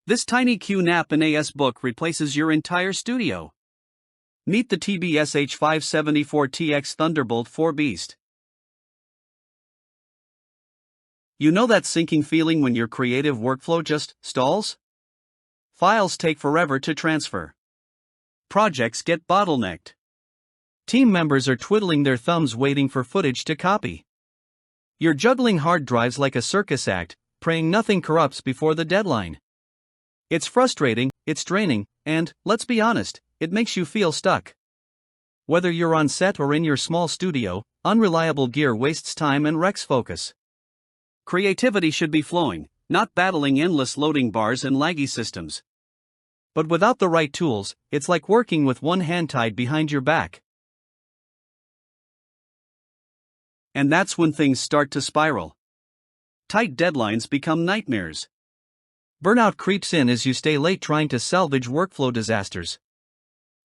This tiny QNAP NASbook replaces your entire studio. Meet the TBS-h574TX Thunderbolt 4 Beast. You know that sinking feeling when your creative workflow just stalls? Files take forever to transfer. Projects get bottlenecked. Team members are twiddling their thumbs waiting for footage to copy. You're juggling hard drives like a circus act, praying nothing corrupts before the deadline. It's frustrating, it's draining, and, let's be honest, it makes you feel stuck. Whether you're on set or in your small studio, unreliable gear wastes time and wrecks focus. Creativity should be flowing, not battling endless loading bars and laggy systems. But without the right tools, it's like working with one hand tied behind your back. And that's when things start to spiral. Tight deadlines become nightmares. Burnout creeps in as you stay late trying to salvage workflow disasters.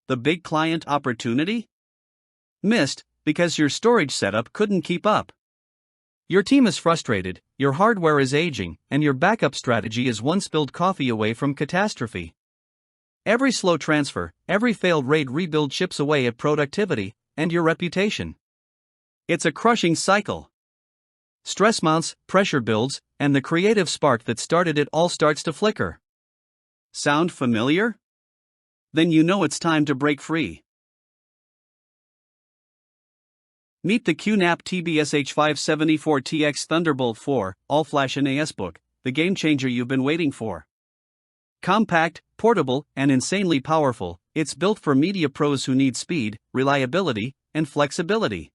The big client opportunity? Missed, because your storage setup couldn't keep up. Your team is frustrated, your hardware is aging, and your backup strategy is one spilled coffee away from catastrophe. Every slow transfer, every failed RAID rebuild chips away at productivity and your reputation. It's a crushing cycle. Stress mounts, pressure builds, and the creative spark that started it all starts to flicker. Sound familiar? Then you know it's time to break free. Meet the QNAP TBS-h574TX Thunderbolt 4 all-flash NASbook, the game-changer you've been waiting for. Compact, portable, and insanely powerful, it's built for media pros who need speed, reliability, and flexibility.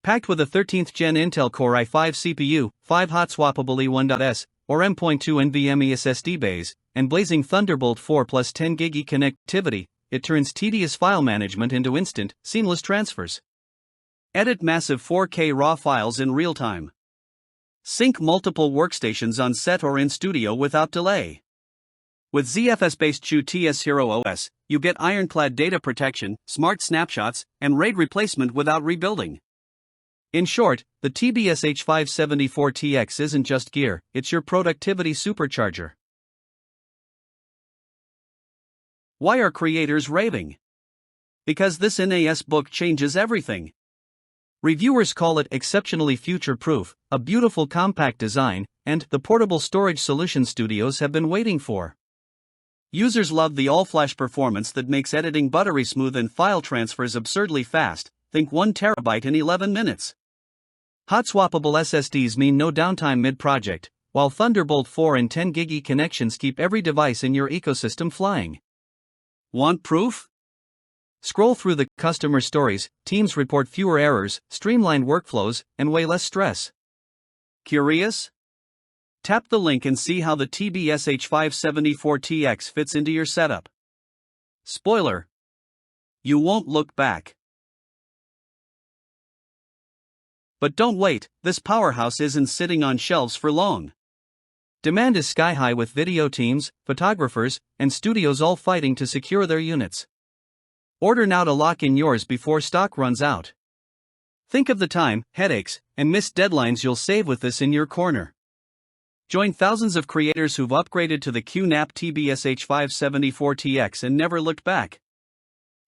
Packed with a 13th Gen Intel Core i5 CPU, 5 hot swappable E1.S or M.2 NVMe SSD bays, and blazing Thunderbolt 4 plus 10 GB connectivity, it turns tedious file management into instant, seamless transfers. Edit massive 4K RAW files in real time. Sync multiple workstations on set or in studio without delay. With ZFS-based QTS0 OS, you get ironclad data protection, smart snapshots, and RAID replacement without rebuilding. In short, the TBS-h574TX isn't just gear, it's your productivity supercharger. Why are creators raving? Because this NASbook changes everything. Reviewers call it exceptionally future-proof, a beautiful compact design, and the portable storage solution studios have been waiting for. Users love the all-flash performance that makes editing buttery smooth and file transfers absurdly fast, think 1 terabyte in 11 minutes. Hot swappable SSDs mean no downtime mid-project, while Thunderbolt 4 and 10 GB connections keep every device in your ecosystem flying. Want proof? Scroll through the customer stories, teams report fewer errors, streamlined workflows, and way less stress. Curious? Tap the link and see how the TBS-h574TX fits into your setup. Spoiler: you won't look back. But don't wait, this powerhouse isn't sitting on shelves for long. Demand is sky high with video teams, photographers, and studios all fighting to secure their units. Order now to lock in yours before stock runs out. Think of the time, headaches, and missed deadlines you'll save with this in your corner. Join thousands of creators who've upgraded to the QNAP TBS-h574TX and never looked back.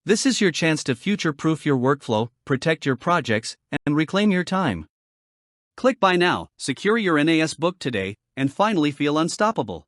This is your chance to future-proof your workflow, protect your projects, and reclaim your time. Click buy now, secure your NASbook today, and finally feel unstoppable.